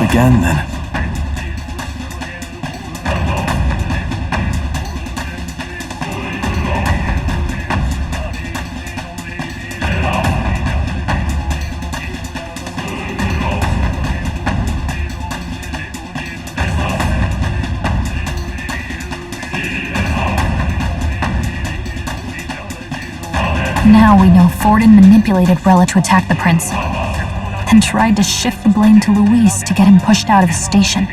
Again, then. Now we know Forden manipulated Rella to attack the prince, then tried to shift the blame to Luis to get him pushed out of his station.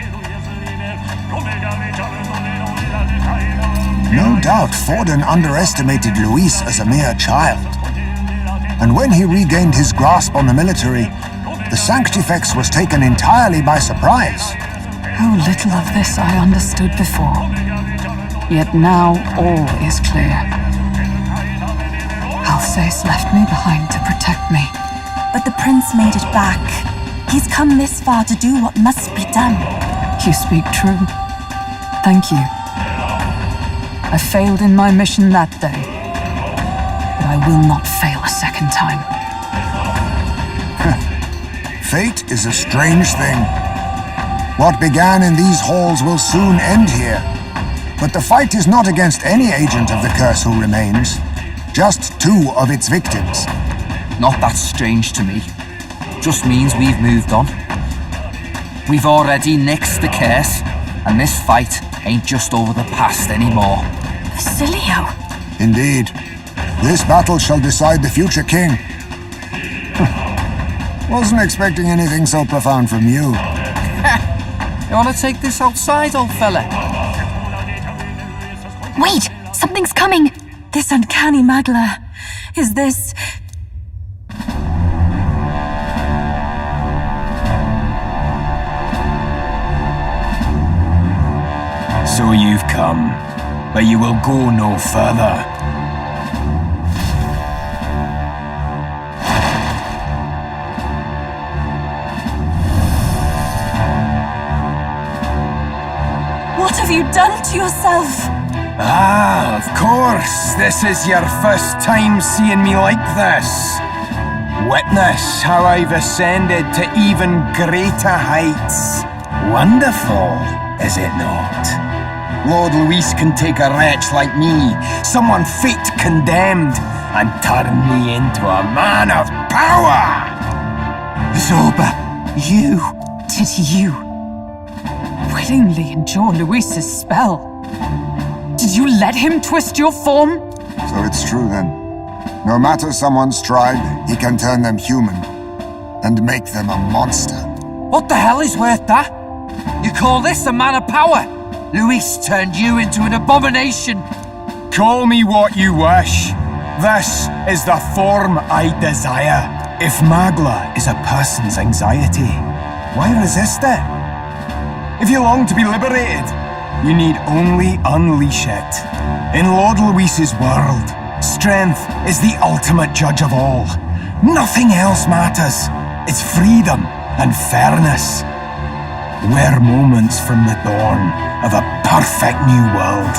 No doubt Forden underestimated Luis as a mere child. And when he regained his grasp on the military, the Sanctifex was taken entirely by surprise. How little of this I understood before. Yet now all is clear. Alsace left me behind to protect me. But the prince made it back. He's come this far to do what must be done. You speak true. Thank you. I failed in my mission that day, but I will not fail a second time. Fate is a strange thing. What began in these halls will soon end here. But the fight is not against any agent of the curse who remains. Just two of its victims. Not that strange to me. Just means we've moved on. We've already nixed the curse, and this fight ain't just over the past anymore. Basilio! Indeed. This battle shall decide the future king. Wasn't expecting anything so profound from you. You wanna take this outside, old fella? Wait! Something's coming! This uncanny Magla. Is this... So you've come, but you will go no further. What have you done to yourself? Ah, of course. This is your first time seeing me like this. Witness how I've ascended to even greater heights. Wonderful, is it not? Lord Luis can take a wretch like me, someone fate condemned, and turn me into a man of power! Zoba, you... Did you... willingly endure Luis's spell? Did you let him twist your form? So it's true then. No matter someone's tribe, he can turn them human. And make them a monster. What the hell is worth that? You call this a man of power? Luis turned you into an abomination. Call me what you wish. This is the form I desire. If Magla is a person's anxiety, why resist it? If you long to be liberated, you need only unleash it. In Lord Luis's world, strength is the ultimate judge of all. Nothing else matters. It's freedom and fairness. We're moments from the dawn of a perfect new world.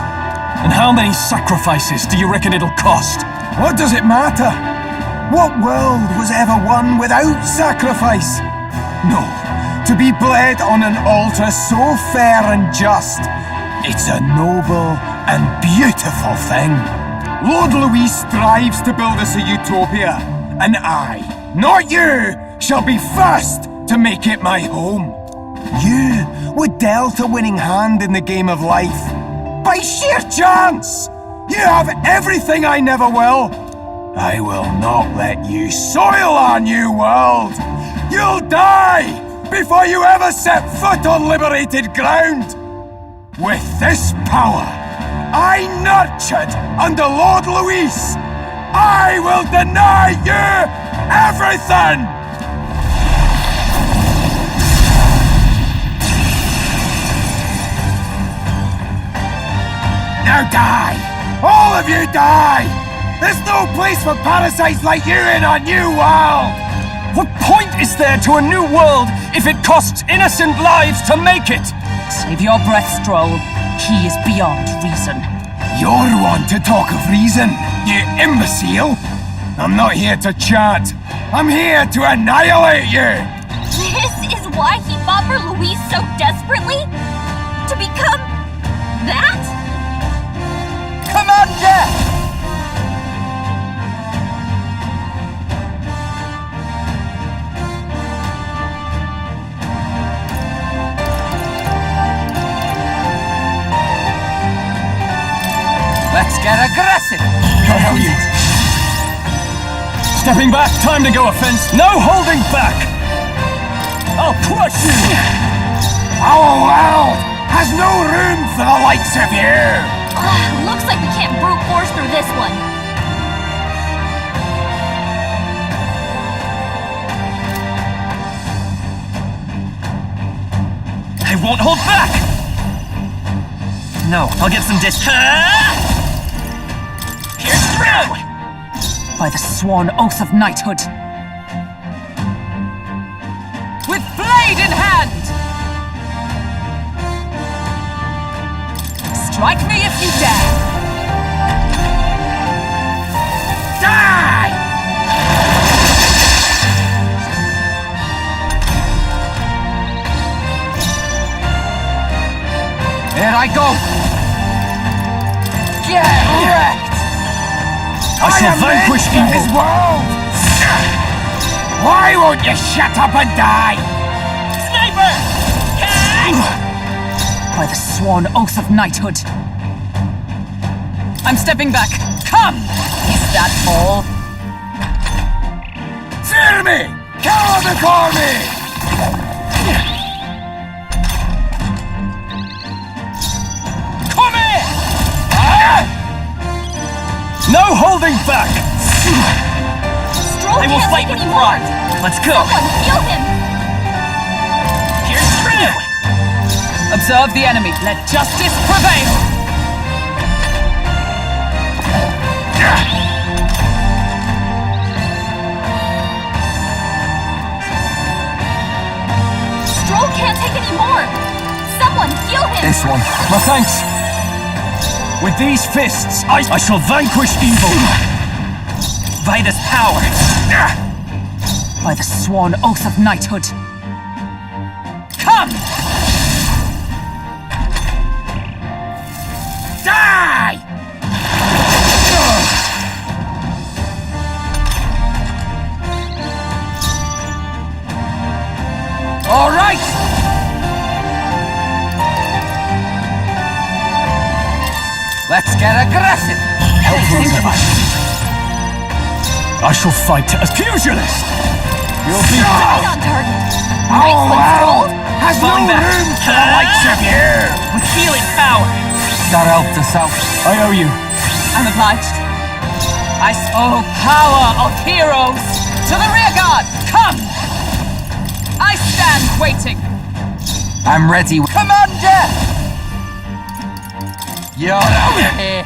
And how many sacrifices do you reckon it'll cost? What does it matter? What world was ever won without sacrifice? No, to be bled on an altar so fair and just, it's a noble and beautiful thing. Lord Luis strives to build us a utopia, and I, not you, shall be first to make it my home. You were dealt a winning hand in the game of life. By sheer chance! You have everything I never will. I will not let you soil our new world. You'll die before you ever set foot on liberated ground. With this power, I nurtured under Lord Luis, I will deny you everything! Now die! All of you die! There's no place for parasites like you in our new world! What point is there to a new world if it costs innocent lives to make it? Save your breath, Stroll. He is beyond reason. You're one to talk of reason, you imbecile! I'm not here to chat. I'm here to annihilate you! This is why he fought for Louise so desperately? To become that? Commander! Let's get aggressive! Brilliant! Stepping back, time to go offense. No holding back! I'll crush you! Our world has no room for the likes of you! Looks like we can't brute force through this one. I won't hold back! No, I'll get some Here's through! By the sworn oath of knighthood. With blade in hand! Strike me if you dare! Die! Here I go! Get wrecked! I shall vanquish his evil! world! Why won't you shut up and die? Sniper! By the sworn oath of knighthood. I'm stepping back. Come! Is that all? Fear me! Kill the army! Come here! No holding back! Stroll I will can't fight take with any pride! more. Let's go! Someone heal him! Here's through! Observe the enemy. Let justice prevail! Stroll can't take any more! Someone heal him! This one. My thanks! With these fists, I shall vanquish evil! By this power! By the sworn oath of knighthood. Come! Die! All right! Let's get aggressive! I shall fight as pugilist! You'll be Right on target! Our Nice one, world has no Falling back. room for the likes of you! with healing power! That helped us out. I owe you. I'm obliged. Oh, power of heroes! To the rear guard! Come! I stand waiting. I'm ready. Commander! You're here.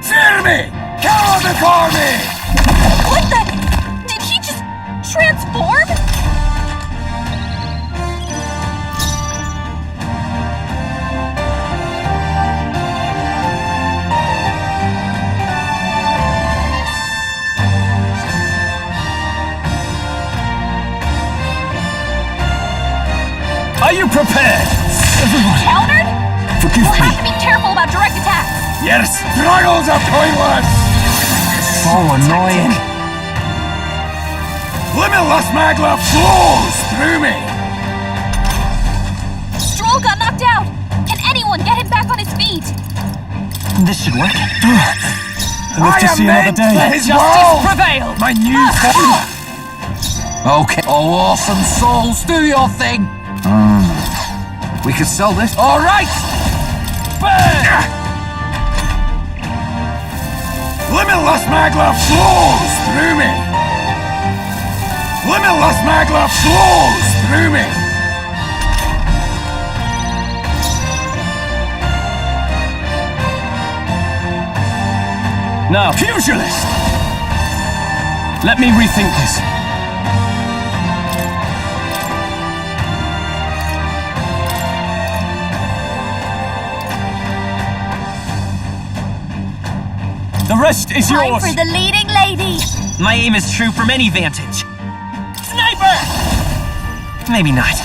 Fear me! Kill the army! What the? Did he just transform? Are you prepared? Everyone, Countered? forgive We'll me. have to be careful about direct attacks. Your struggles are pointless! So annoying. Limitless magma flows through me! Stroll got knocked out. Can anyone get him back on his feet? This should work. I live I to am see another meant day. for his Justice world! prevail! My new form! Okay. Oh, awesome souls, do your thing. We could sell this. All right. Burn! Limitless magma flows through me! Limitless magma flows through me! Now, pugilist! Let me rethink this. The rest is Time yours. for the leading lady. My aim is true from any vantage. Sniper! Maybe not.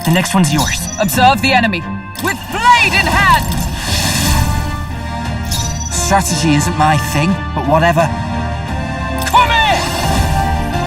The next one's yours. Observe the enemy. With blade in hand! Strategy isn't my thing, but whatever. Come in!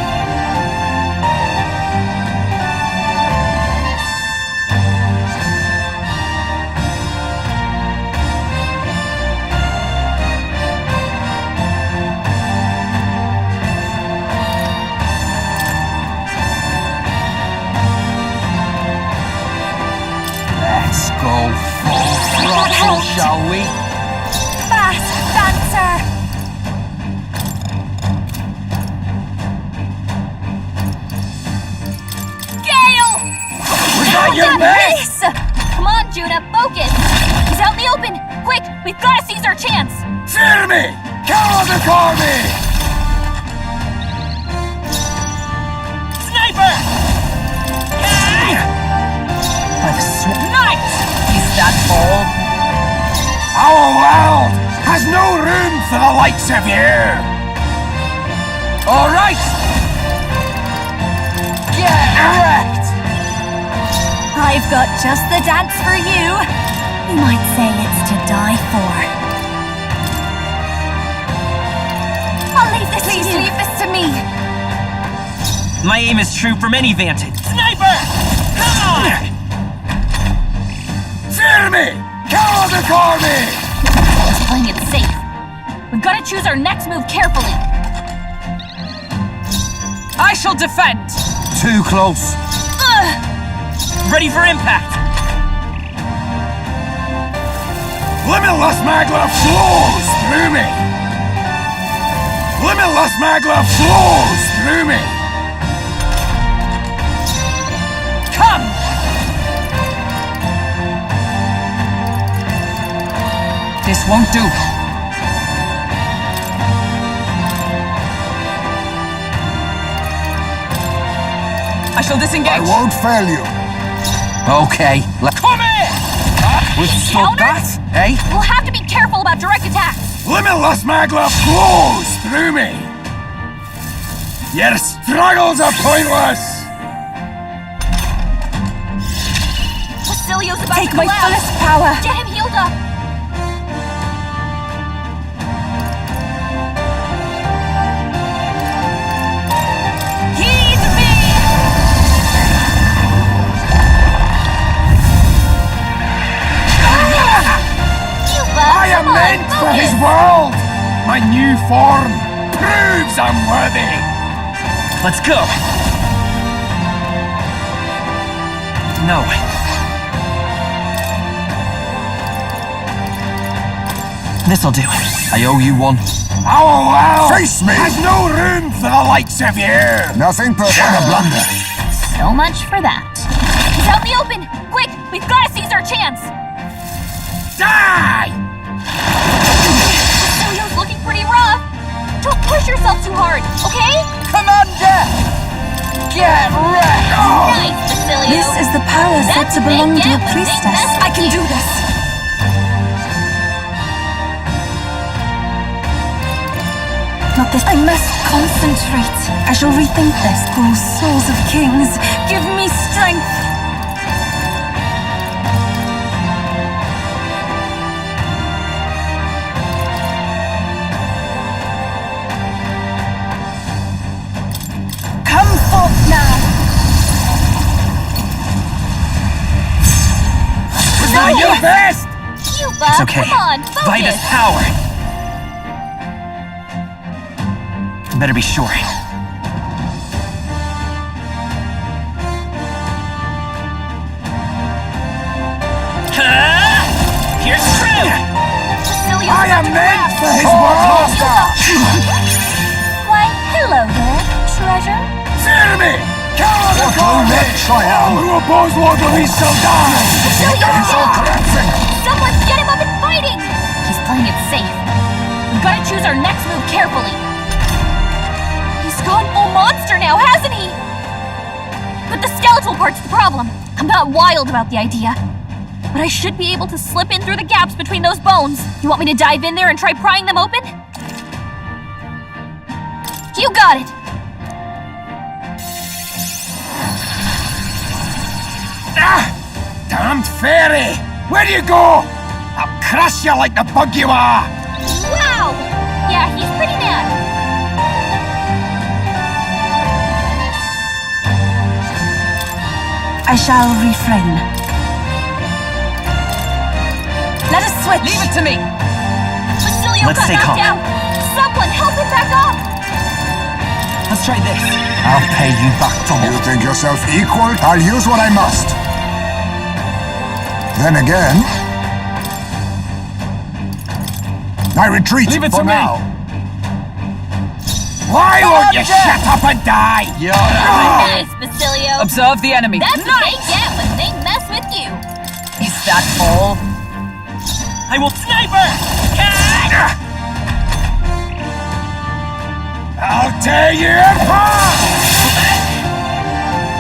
Let's go full throttle, shall we? Fast dancer! Gale! Was that your best? Come on, Judah, focus! He's out in the open! Quick, we've got to seize our chance! Fear me! Call the army! Sniper! By the sword. Nice! Is that all? Our world has no room for the likes of you! All right! Get wrecked! I've got just the dance for you. You might say it's to die for. I'll leave this to you. Please leave this to me. My aim is true from any vantage. Sniper! Come on! Fear me! Call the army! He's playing it safe. We've got to choose our next move carefully. I shall defend! Too close. Ready for impact! Limitless maglev flows through me! Limitless maglev flows through me! Come! This won't do. I shall disengage. I won't fail you. Okay, let's Come in! withstood that, eh? We'll have to be careful about direct attacks. Limitless maglev flows through me! Your struggles are pointless! Basilio's about Take to my collapse. fullest power. Get him healed up. Heed me! I am meant for his world! My new form proves I'm worthy! Let's go! No. This'll do. I owe you one. Our world Face me! has no room for the likes of you! Nothing but a blunder. So much for that. He's out in the open! Quick, we've got to seize our chance! Die! Basilio's looking pretty rough. Don't push yourself too hard, okay? Commander! Get wrecked! Nice, Basilio. This is the power said That's to what they belong to get a when they priestess. mess with I can you. do this. Not this. I must concentrate. I shall rethink this. Oh, souls of kings, give me strength. Come forth now. Was that your best? Cuba, It's okay. come on, focus. Vida's power. Better be sure. Here's true! Basilio's I about am to meant collapse. for his world! Why, hello there, treasure. Fear me! Call the army! All who oppose Lord Luis shall die! Basilio's all dead. collapsing. Someone get him up and fighting! He's playing it safe. We've got to choose our next move carefully. He's gone full monster now, hasn't he? But the skeletal part's the problem. I'm not wild about the idea. But I should be able to slip in through the gaps between those bones. You want me to dive in there and try prying them open? You got it! Damned fairy! Where do you go? I'll crush you like the bug you are! Wow! Yeah, he's pretty mad. I shall refrain. Let us switch. Leave it to me. Basilio Let's got stay knocked calm. out. Someone help him back up. Let's try this. I'll pay you back You double. think yourself equal? I'll use what I must. Then again, I retreat Leave it for to me. now. Why won't you shut up and die? You're right. Nice, Basilio. Observe the enemy. That's what they get when they mess with you. Is that all? I will sniper! Catch! I'll tear you apart!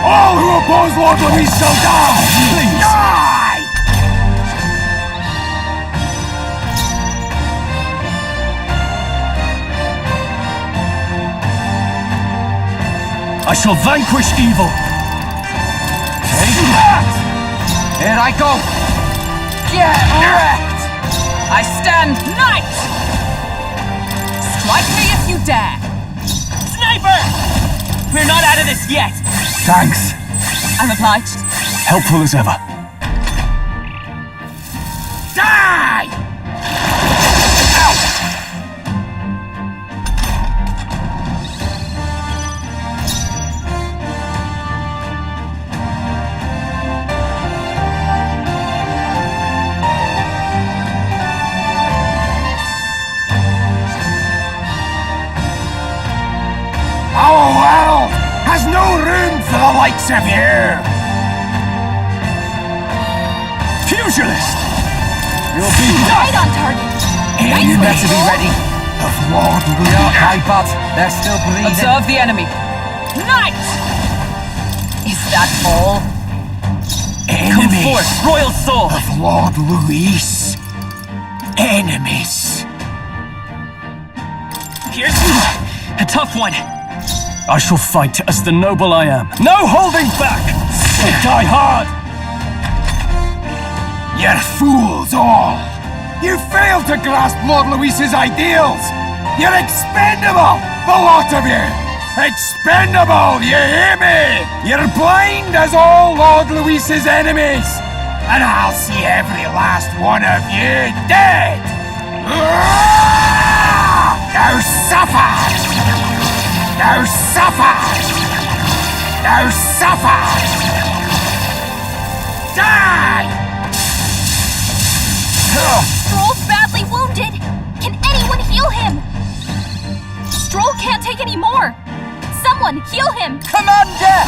All who oppose Lord Louis shall die! Please! Die! I shall vanquish evil. Take that! Here I go! Get wrecked! I stand knight! Strike me if you dare! Sniper! We're not out of this yet. Thanks. I'm obliged. Helpful as ever. Die! Our world has no room for the likes of you! Pugilist! You'll be Right on target. You better be ready. Of Lord You're my bad. They're still breathing. Observe the enemy. Knight! Is that all? Come Enemy forth, royal sword! of Lord Louis. Enemies. Here's a tough one. I shall fight as the noble I am. No holding back! So die hard! You're fools all! You failed to grasp Lord Louis's ideals! You're expendable, the lot of you! Expendable, you hear me? You're blind as all Lord Louis's enemies! And I'll see every last one of you dead! Now suffer! Now suffer! Now suffer! Die! Stroll's badly wounded. Can anyone heal him? Stroll can't take any more. Someone heal him. Commander!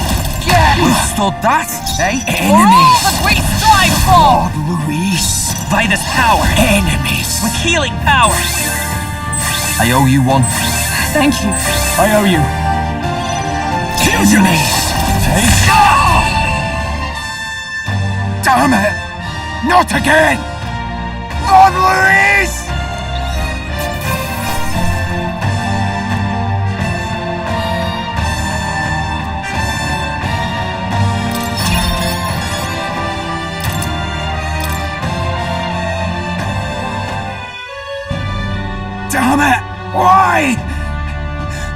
Get! Withstood that, eh? For all that we strive for! Lord Louis, By this power, enemies! with healing power, I owe you one. Thank you. I owe you. Enemies! Take Damn it! Not again! Lord Louis! Damn it! Why?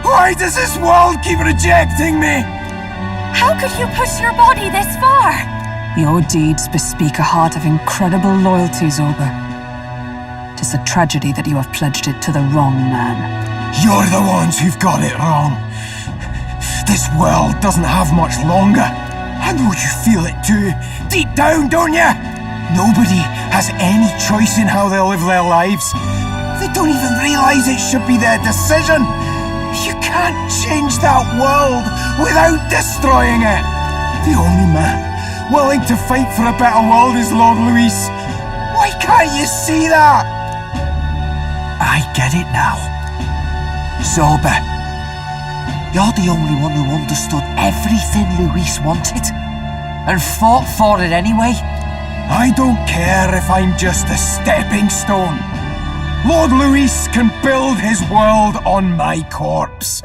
Why does this world keep rejecting me? How could you push your body this far? Your deeds bespeak a heart of incredible loyalty, Zorba. 'Tis a tragedy that you have pledged it to the wrong man. You're the ones who've got it wrong. This world doesn't have much longer. I know you feel it too. Deep down, don't you? Nobody has any choice in how they live their lives. They don't even realize it should be their decision. You can't change that world without destroying it. The only man willing to fight for a better world is Lord Louis. Why can't you see that? I get it now. Zorba, you're the only one who understood everything Louis wanted and fought for it anyway. I don't care if I'm just a stepping stone. Lord Louis can build his world on my corpse.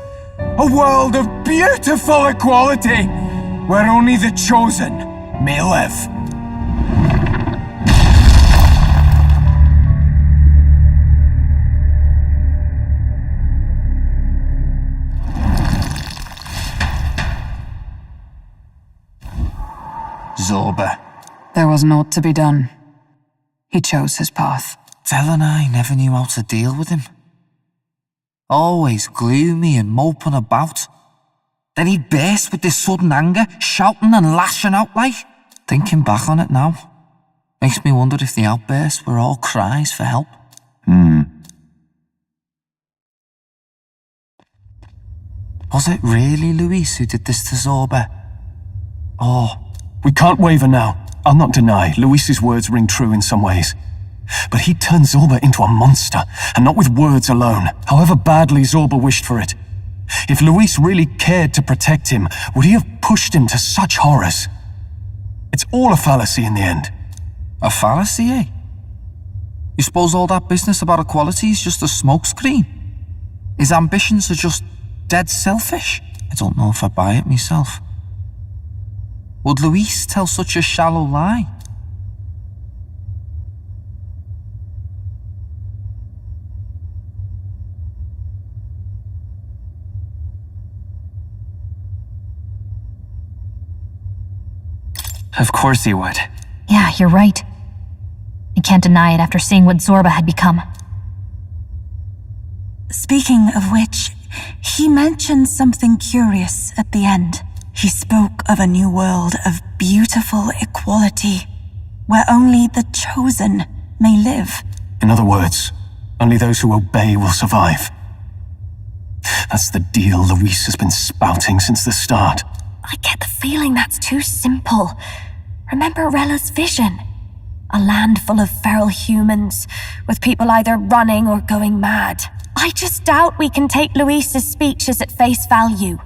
A world of beautiful equality, where only the chosen may live. Zorba. There was naught to be done. He chose his path. Del and I never knew how to deal with him. Always gloomy and moping about. Then he'd burst with this sudden anger, shouting and lashing out like. Thinking back on it now, makes me wonder if the outbursts were all cries for help. Was it really Luis who did this to Zorba? Or... We can't waver now. I'll not deny, Luis's words ring true in some ways. But he turned Zorba into a monster, and not with words alone, however badly Zorba wished for it. If Luis really cared to protect him, would he have pushed him to such horrors? It's all a fallacy in the end. A fallacy, eh? You suppose all that business about equality is just a smokescreen? His ambitions are just dead selfish? I don't know if I buy it myself. Would Luis tell such a shallow lie? Of course he would. Yeah, you're right. I can't deny it after seeing what Zorba had become. Speaking of which, he mentioned something curious at the end. He spoke of a new world of beautiful equality, where only the chosen may live. In other words, only those who obey will survive. That's the deal Luis has been spouting since the start. I get the feeling that's too simple. Remember Rella's vision? A land full of feral humans, with people either running or going mad. I just doubt we can take Luis's speeches at face value.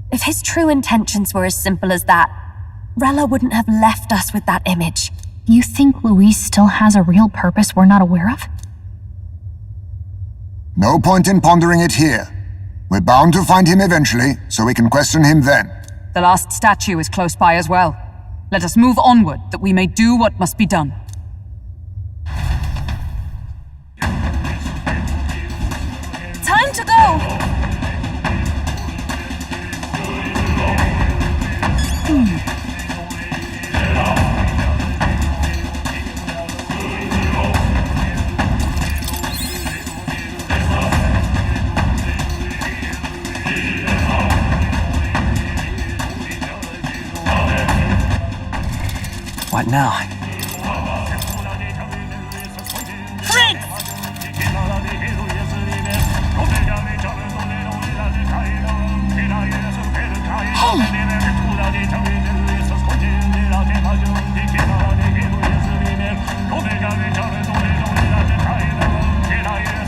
If his true intentions were as simple as that, Rella wouldn't have left us with that image. You think Luis still has a real purpose we're not aware of? No point in pondering it here. We're bound to find him eventually, so we can question him then. The last statue is close by as well. Let us move onward, that we may do what must be done. Time to go! What now?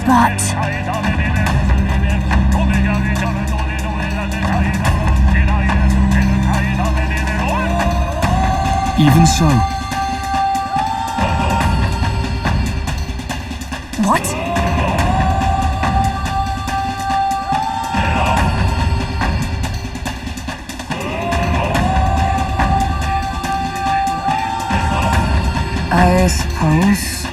But Even so, what? I suppose.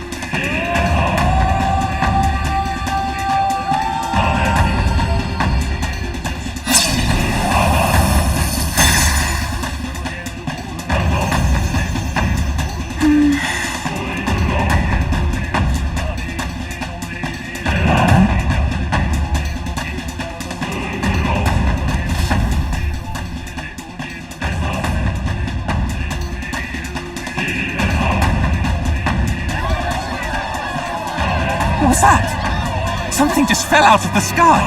What's that? Something just fell out of the sky.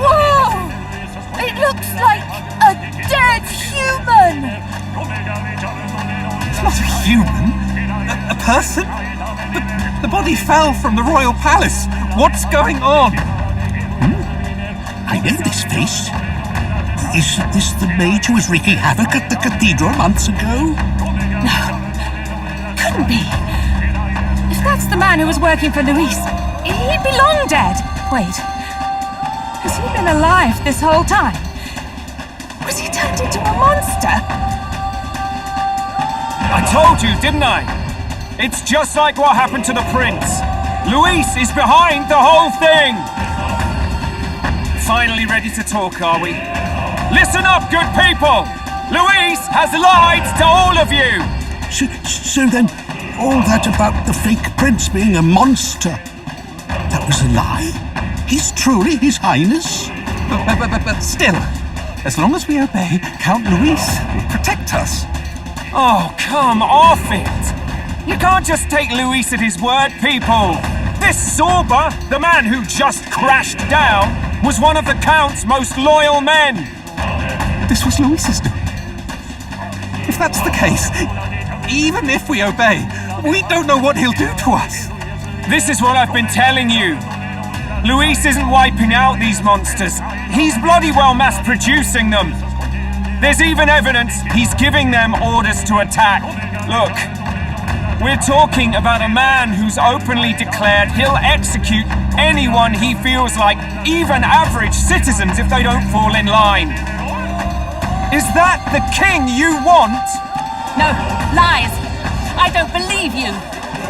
Whoa! It looks like a dead human! It's not a human. A person? The body fell from the royal palace. What's going on? I know this face. Isn't this the mage who was wreaking havoc at the cathedral months ago? Couldn't be. If that's the man who was working for Luis, he'd be long dead. Wait, has he been alive this whole time? Was he turned into a monster? I told you, didn't I? It's just like what happened to the prince. Luis is behind the whole thing! Finally ready to talk, are we? Listen up, good people! Luis has lied to all of you! So then, all that about the fake prince being a monster, that was a lie? He's truly His Highness? But still, as long as we obey, Count Luis will protect us. Oh, come off it! You can't just take Luis at his word, people! This Zorba, the man who just crashed down, was one of the Count's most loyal men! This was Luis's doing. If that's the case, even if we obey, we don't know what he'll do to us. This is what I've been telling you. Luis isn't wiping out these monsters. He's bloody well mass-producing them. There's even evidence he's giving them orders to attack. Look, we're talking about a man who's openly declared he'll execute anyone he feels like, even average citizens, if they don't fall in line. Is that the king you want? No, lies. I don't believe you.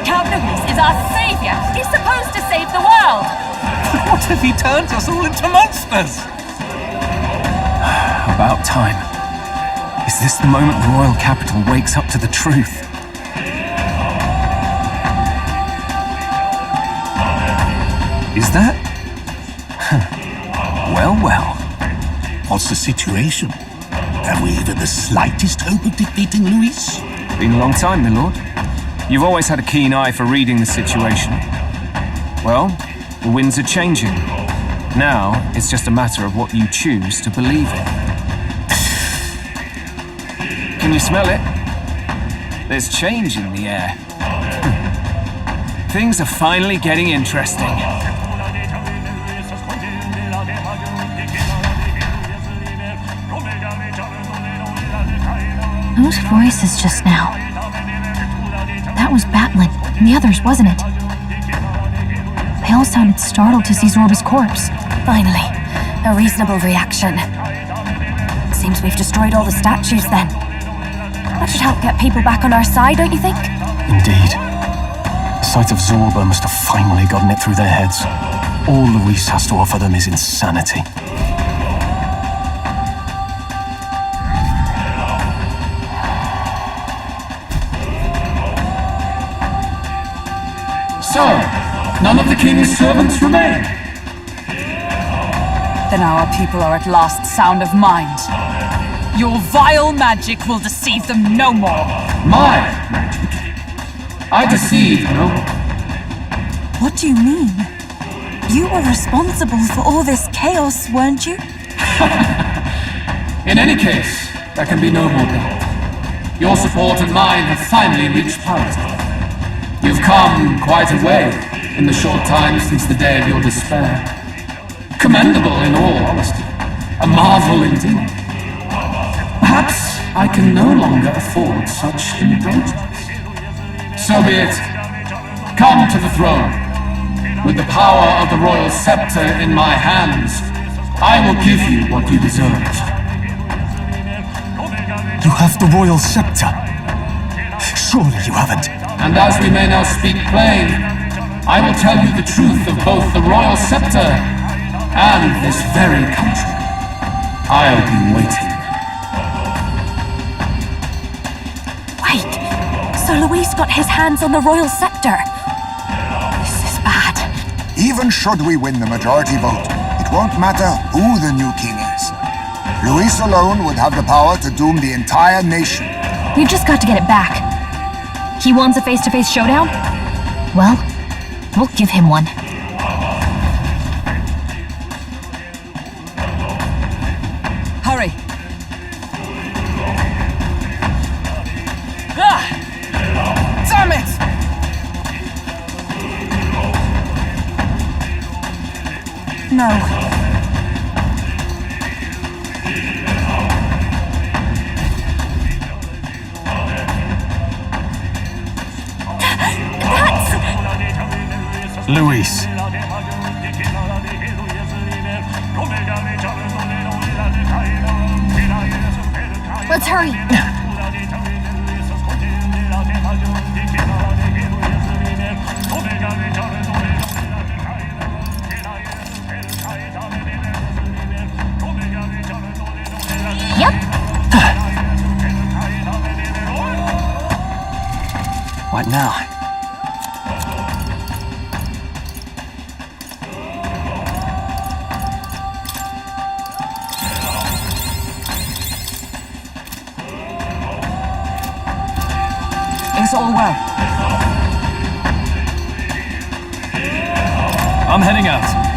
Count Luis is our savior. He's supposed to save the world. What if he turns us all into monsters? About time. Is this the moment the royal capital wakes up to the truth? Is that? Well. What's the situation? Have we even the slightest hope of defeating Luis? Been a long time, my lord. You've always had a keen eye for reading the situation. Well, the winds are changing. Now, it's just a matter of what you choose to believe in. Can you smell it? There's change in the air. Things are finally getting interesting. Those voices just now. That was Batlin and the others, wasn't it? They all sounded startled to see Zorba's corpse. Finally, a reasonable reaction. Seems we've destroyed all the statues then. That should help get people back on our side, don't you think? Indeed. The sight of Zorba must have finally gotten it through their heads. All Luis has to offer them is insanity. So, none of the king's servants remain. Then our people are at last sound of mind. Your vile magic will deceive them no more. My magic. I deceive no one. What do you mean? You were responsible for all this chaos, weren't you? In any case, there can be no more doubt. Your support and mine have finally reached parity. You've come quite a way in the short time since the day of your despair. Commendable in all honesty. A marvel indeed. Perhaps I can no longer afford such indulgence. So be it. Come to the throne. With the power of the royal scepter in my hands, I will give you what you deserve. You have the royal scepter. Surely you haven't. And as we may now speak plain, I will tell you the truth of both the royal scepter and this very country. I'll be waiting. Wait, so Luis got his hands on the royal scepter. This is bad. Even should we win the majority vote, it won't matter who the new king is. Luis alone would have the power to doom the entire nation. We've just got to get it back. He wants a face-to-face showdown? Well, we'll give him one. Hurry. Damn it! No. Luis. Let's hurry. Right now. Is all well? I'm heading out.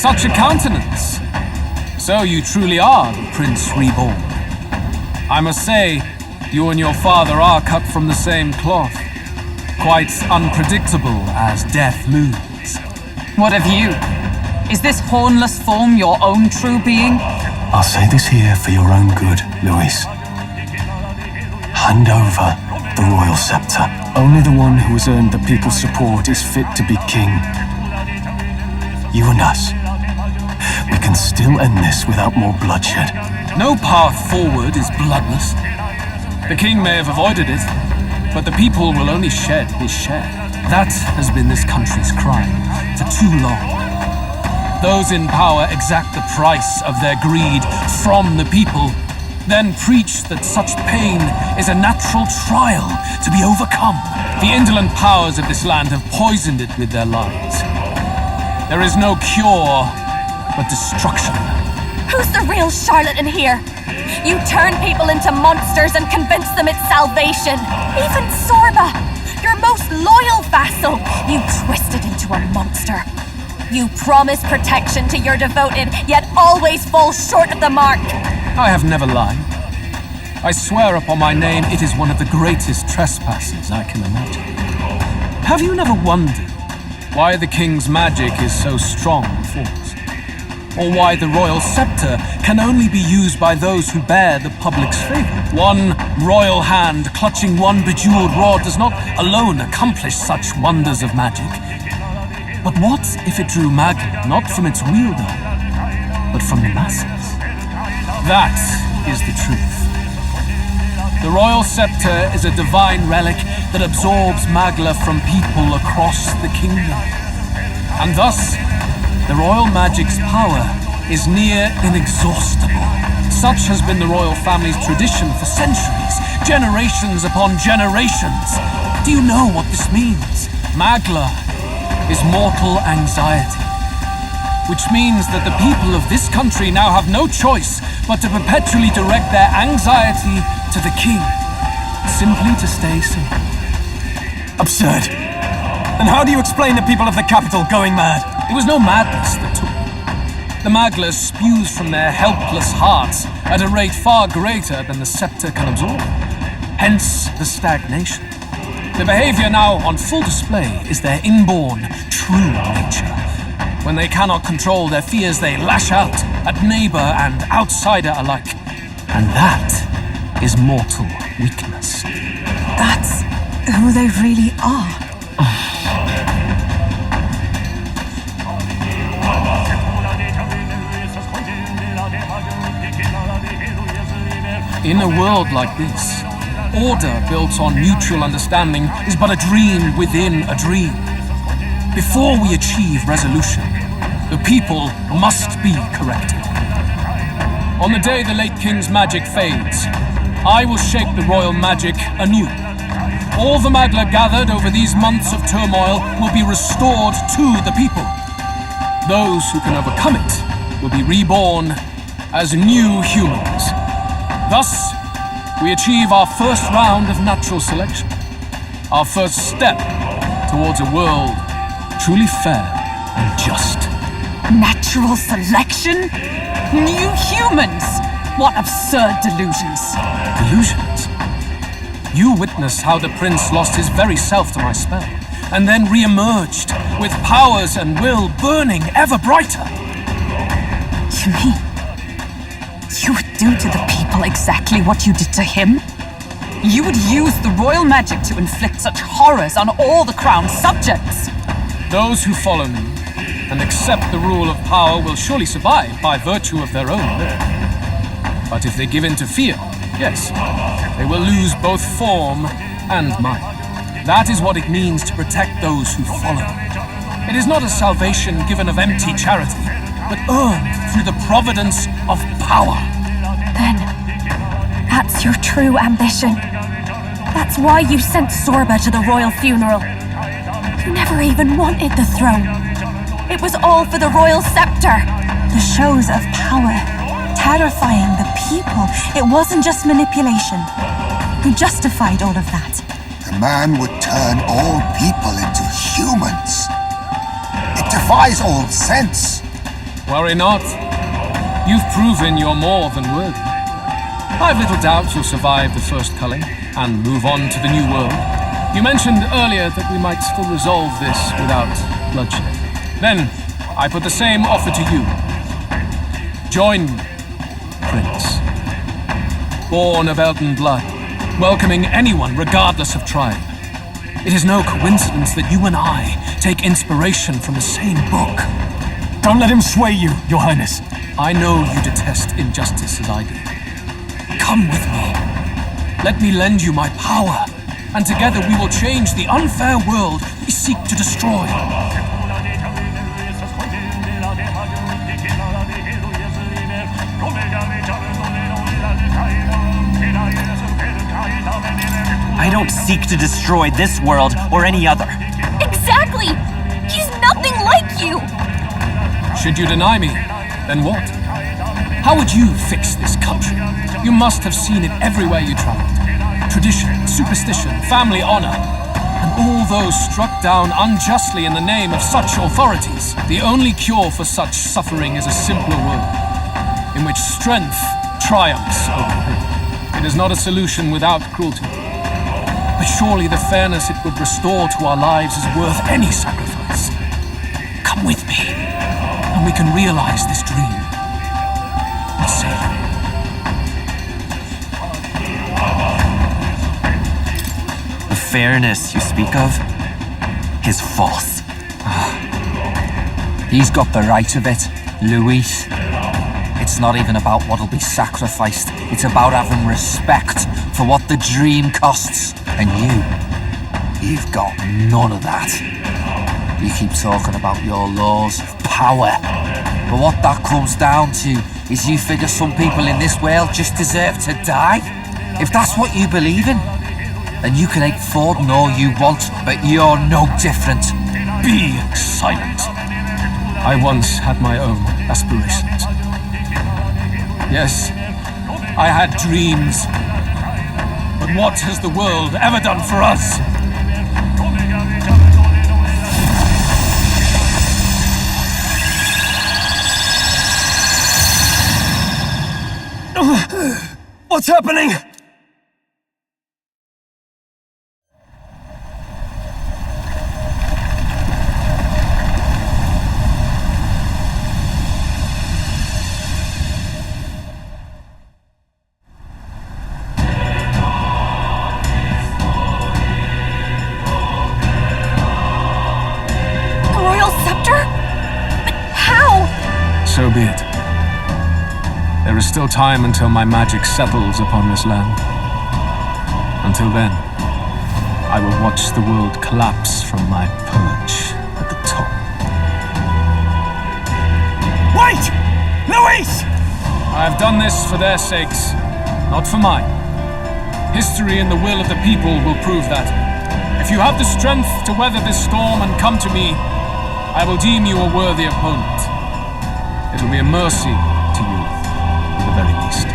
Such a countenance! So you truly are the Prince Reborn. I must say, you and your father are cut from the same cloth. Quite unpredictable as death looms. What of you? Is this hornless form your own true being? I'll say this here for your own good, Luis. Hand over the royal scepter. Only the one who has earned the people's support is fit to be king. You and us. We can still end this without more bloodshed. No path forward is bloodless. The king may have avoided it, but the people will only shed his share. That has been this country's crime for too long. Those in power exact the price of their greed from the people, then preach that such pain is a natural trial to be overcome. The indolent powers of this land have poisoned it with their lies. There is no cure but destruction. Who's the real charlatan here? You turn people into monsters and convince them it's salvation. Even Sorba, your most loyal vassal, you twisted into a monster. You promise protection to your devoted, yet always fall short of the mark. I have never lied. I swear upon my name it is one of the greatest trespasses I can imagine. Have you never wondered why the king's magic is so strong in force? Or why the royal scepter can only be used by those who bear the public's favor? One royal hand clutching one bejeweled rod does not alone accomplish such wonders of magic. But what if it drew magic not from its wielder, but from the masses? That is the truth. The royal scepter is a divine relic that absorbs Magla from people across the kingdom. And thus, the royal magic's power is near inexhaustible. Such has been the royal family's tradition for centuries, generations upon generations. Do you know what this means? Magla is mortal anxiety, which means that the people of this country now have no choice but to perpetually direct their anxiety to the king, simply to stay safe. Absurd. And how do you explain the people of the capital going mad? It was no madness that took them. The Magla spews from their helpless hearts at a rate far greater than the scepter can absorb. Hence the stagnation. The behavior now on full display is their inborn, true nature. When they cannot control their fears, they lash out at neighbor and outsider alike. And that is mortal weakness. That's who they really are. In a world like this, order built on mutual understanding is but a dream within a dream. Before we achieve resolution, the people must be corrected. On the day the late king's magic fades, I will shape the royal magic anew. All the Magla gathered over these months of turmoil will be restored to the people. Those who can overcome it will be reborn as new humans. Thus, we achieve our first round of natural selection. Our first step towards a world truly fair and just. Natural selection? New humans? What absurd delusions. Delusions? You witnessed how the prince lost his very self to my spell, and then re-emerged with powers and will burning ever brighter. You mean you would do to the people exactly what you did to him? You would use the royal magic to inflict such horrors on all the crown's subjects? Those who follow me and accept the rule of power will surely survive by virtue of their own will. But if they give in to fear, yes, they will lose both form and mind. That is what it means to protect those who follow. It is not a salvation given of empty charity, but earned through the providence of power. Then, that's your true ambition. That's why you sent Sorba to the royal funeral. You never even wanted the throne. It was all for the royal scepter. The shows of power, terrifying the people. It wasn't just manipulation. Who justified all of that? The man would turn all people into humans. It defies all sense. Worry not. You've proven you're more than worthy. I've little doubt you'll survive the first culling and move on to the new world. You mentioned earlier that we might still resolve this without bloodshed. Then, I put the same offer to you. Join me, Prince. Born of Elton blood, welcoming anyone regardless of tribe. It is no coincidence that you and I take inspiration from the same book. Don't let him sway you, Your Highness. I know you detest injustice as I do. Come with me. Let me lend you my power, and together we will change the unfair world we seek to destroy. I don't seek to destroy this world or any other. Exactly! He's nothing like you! Should you deny me, then what? How would you fix this country? You must have seen it everywhere you traveled. Tradition, superstition, family honor, and all those struck down unjustly in the name of such authorities. The only cure for such suffering is a simpler world, in which strength triumphs over pain. It is not a solution without cruelty. But surely the fairness it would restore to our lives is worth any sacrifice. Come with me, and we can realize this dream. What say you? The fairness you speak of is false. He's got the right of it, Luis. It's not even about what'll be sacrificed. It's about having respect for what the dream costs. And you've got none of that. You keep talking about your laws of power. But what that comes down to is you figure some people in this world just deserve to die. If that's what you believe in, then you can hate Forden all you want, but you're no different. Be silent. I once had my own aspirations. Yes, I had dreams. But what has the world ever done for us? What's happening? So be it. There is still time until my magic settles upon this land. Until then, I will watch the world collapse from my perch at the top. Wait! Luis! I have done this for their sakes, not for mine. History and the will of the people will prove that. If you have the strength to weather this storm and come to me, I will deem you a worthy opponent. It will be a mercy to you, at the very least.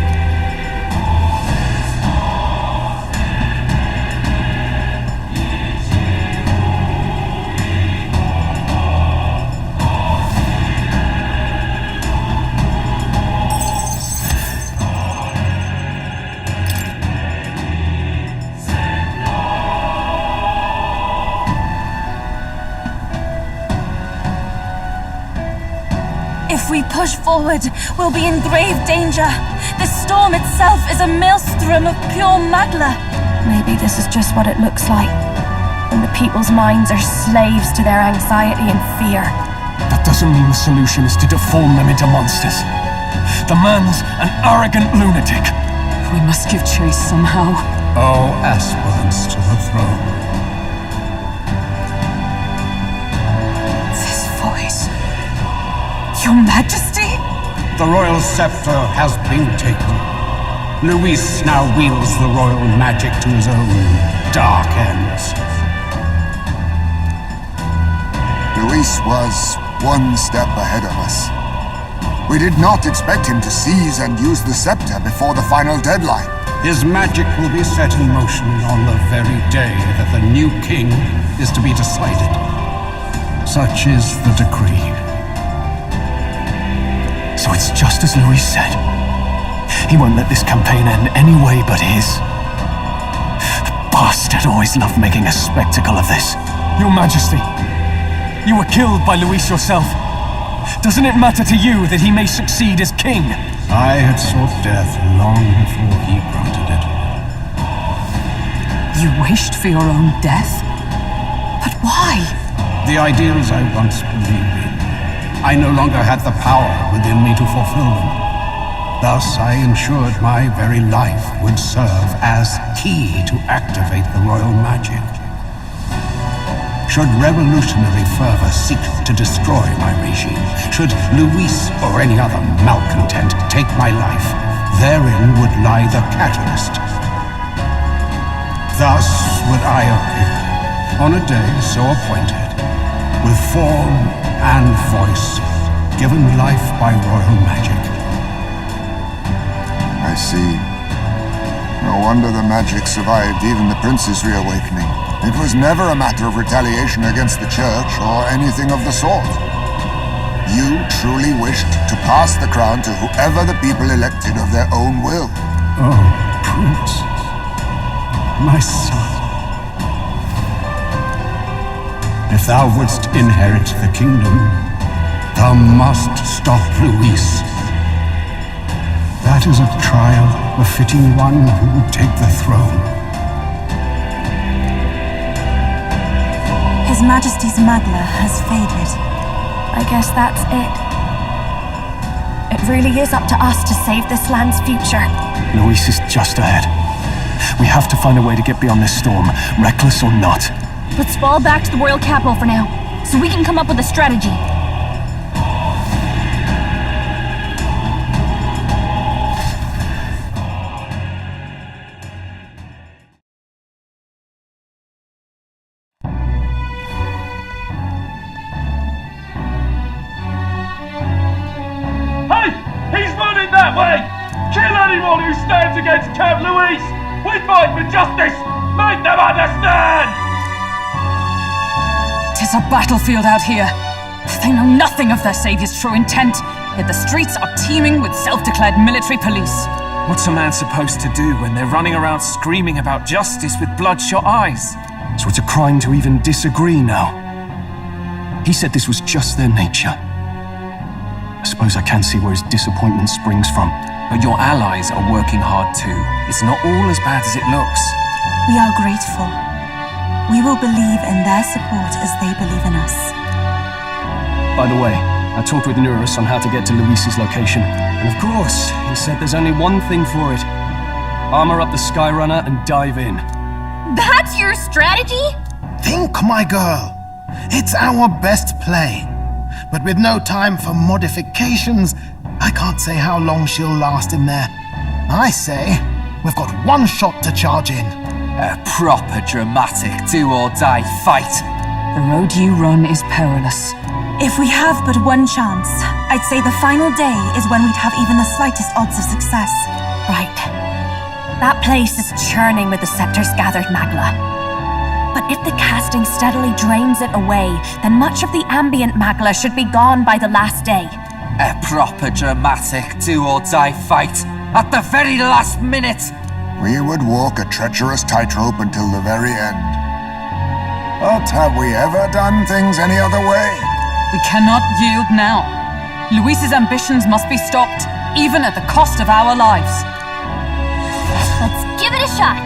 If we push forward, we'll be in grave danger. The storm itself is a maelstrom of pure magla. Maybe this is just what it looks like. And the people's minds are slaves to their anxiety and fear. That doesn't mean the solution is to deform them into monsters. The man's an arrogant lunatic. We must give chase somehow. All aspirants to the throne The royal scepter has been taken. Luis now wields the royal magic to his own dark ends. Luis was one step ahead of us. We did not expect him to seize and use the scepter before the final deadline. His magic will be set in motion on the very day that the new king is to be decided. Such is the decree. So it's just as Luis said. He won't let this campaign end any way but his. The bastard always loved making a spectacle of this. Your Majesty, you were killed by Luis yourself. Doesn't it matter to you that he may succeed as king? I had sought death long before he granted it. You wished for your own death? But why? The ideals I once believed in, I no longer had the power within me to fulfill them. Thus, I ensured my very life would serve as key to activate the royal magic. Should revolutionary fervor seek to destroy my regime, should Luis or any other malcontent take my life, therein would lie the catalyst. Thus would I appear, on a day so appointed, with form and voice, given life by royal magic. I see. No wonder the magic survived even the prince's reawakening. It was never a matter of retaliation against the church or anything of the sort. You truly wished to pass the crown to whoever the people elected of their own will. Oh, Prince, my son. If thou wouldst inherit the kingdom, thou must stop Luis. That is a trial befitting one who would take the throne. His Majesty's Magla has faded. I guess that's it. It really is up to us to save this land's future. Luis is just ahead. We have to find a way to get beyond this storm, reckless or not. Let's fall back to the royal capital for now, so we can come up with a strategy. Anyone who stands against Count Luis, we fight for justice! Make them understand! 'Tis a battlefield out here. They know nothing of their savior's true intent, yet the streets are teeming with self-declared military police. What's a man supposed to do when they're running around screaming about justice with bloodshot eyes? So it's a crime to even disagree now. He said this was just their nature. I suppose I can see where his disappointment springs from. But your allies are working hard too. It's not all as bad as it looks. We are grateful. We will believe in their support as they believe in us. By the way, I talked with Eurus on how to get to Luis's location. And of course, he said there's only one thing for it. Armor up the Skyrunner and dive in. That's your strategy? Think, my girl. It's our best play. But with no time for modifications, I can't say how long she'll last in there. I say, we've got one shot to charge in. A proper dramatic do-or-die fight. The road you run is perilous. If we have but one chance, I'd say the final day is when we'd have even the slightest odds of success. Right. That place is churning with the scepter's gathered magla. But if the casting steadily drains it away, then much of the ambient magla should be gone by the last day. A proper dramatic do-or-die fight at the very last minute. We would walk a treacherous tightrope until the very end. But have we ever done things any other way? We cannot yield now. Luis's ambitions must be stopped, even at the cost of our lives. Let's give it a shot.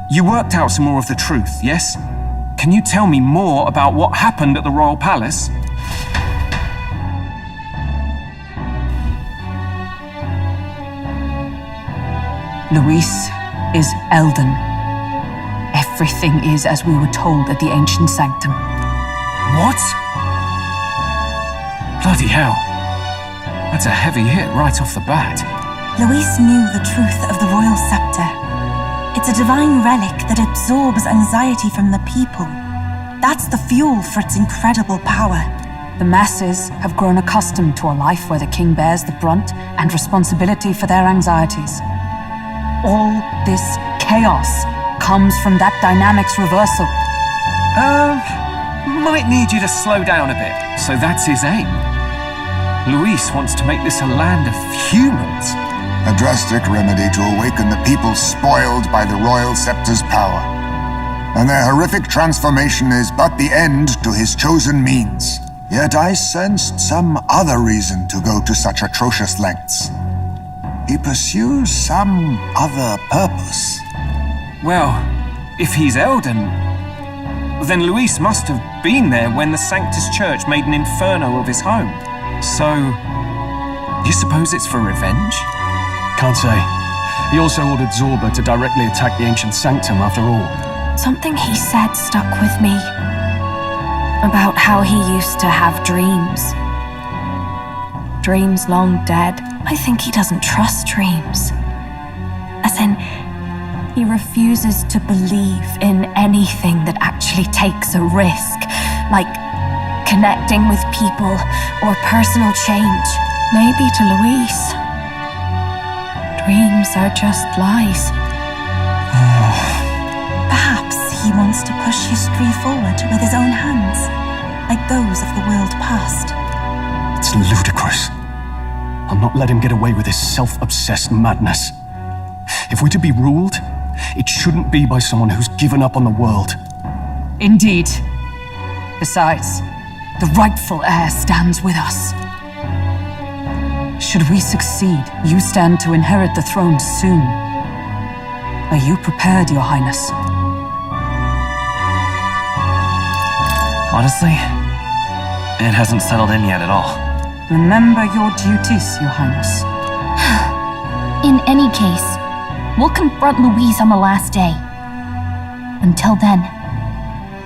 You worked out some more of the truth, yes? Can you tell me more about what happened at the Royal Palace? Luis is Eldon. Everything is as we were told at the ancient sanctum. What? Bloody hell. That's a heavy hit right off the bat. Luis knew the truth of the royal scepter. It's a divine relic that absorbs anxiety from the people. That's the fuel for its incredible power. The masses have grown accustomed to a life where the king bears the brunt and responsibility for their anxieties. All this chaos comes from that dynamics reversal. Might need you to slow down a bit. So that's his aim. Luis wants to make this a land of humans. A drastic remedy to awaken the people spoiled by the royal scepter's power. And their horrific transformation is but the end to his chosen means. Yet I sensed some other reason to go to such atrocious lengths. He pursues some other purpose. Well, if he's Eldon, then Luis must have been there when the Sanctus Church made an inferno of his home. So, you suppose it's for revenge? Can't say. He also ordered Zorba to directly attack the ancient sanctum after all. Something he said stuck with me. About how he used to have dreams. Dreams long dead. I think he doesn't trust dreams. As in, he refuses to believe in anything that actually takes a risk, like connecting with people or personal change. Maybe to Luis, dreams are just lies. Perhaps he wants to push history forward with his own hands, like those of the world past. It's ludicrous. I'll not let him get away with his self-obsessed madness. If we're to be ruled, it shouldn't be by someone who's given up on the world. Indeed. Besides, the rightful heir stands with us. Should we succeed, you stand to inherit the throne soon. Are you prepared, Your Highness? Honestly, it hasn't settled in yet at all. Remember your duties, Your Highness. In any case, we'll confront Louise on the last day. Until then,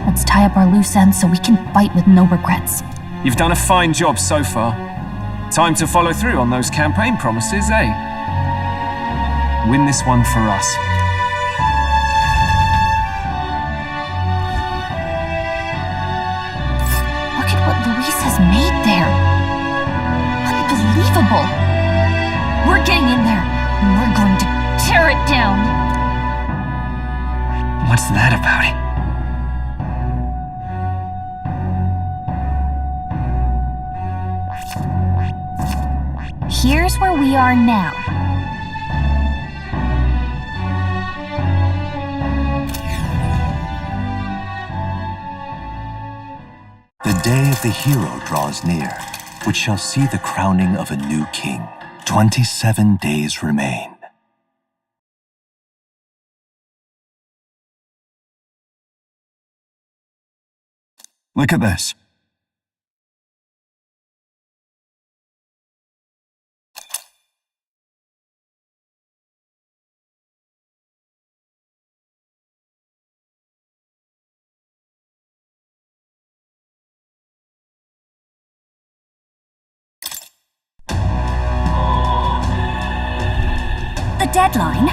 let's tie up our loose ends so we can fight with no regrets. You've done a fine job so far. Time to follow through on those campaign promises, eh? Win this one for us. Look at what Louise has made there. Unbelievable. We're getting in there, and we're going to tear it down. What's that about? Here's where we are now. The day of the hero draws near, which shall see the crowning of a new king. 27 days remain. Look at this. The deadline?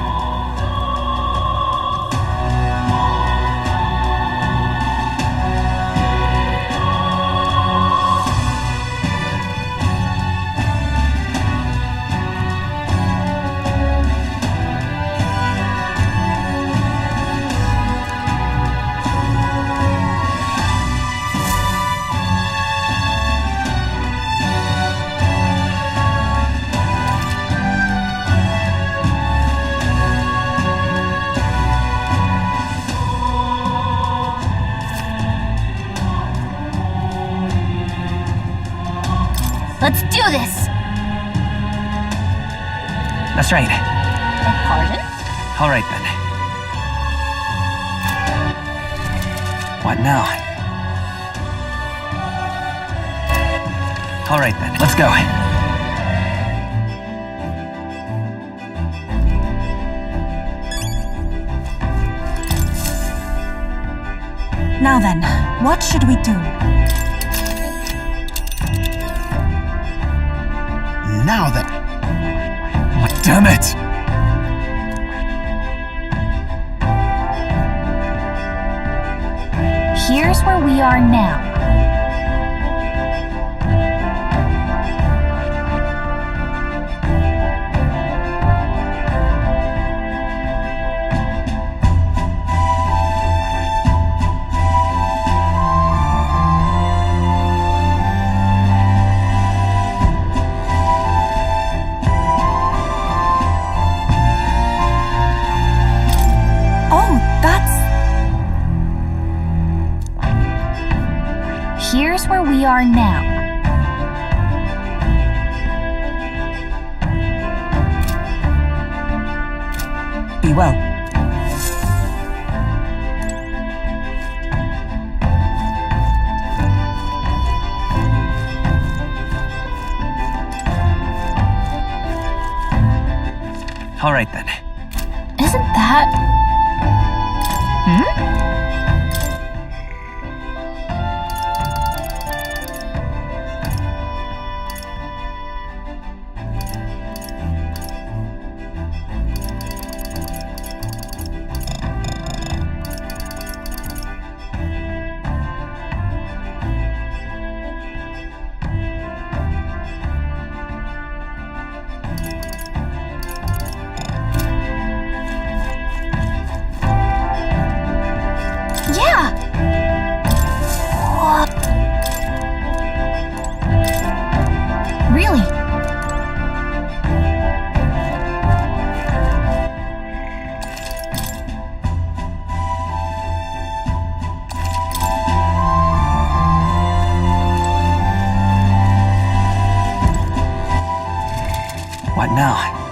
Let's do this! That's right. Pardon? All right, then. What now? All right, then. Let's go. Now then, what should we do? Now then. Oh, damn it! Here's where we are now. Here's where we are now. Be well. All right then. Isn't that... Yeah! What? Really? What now?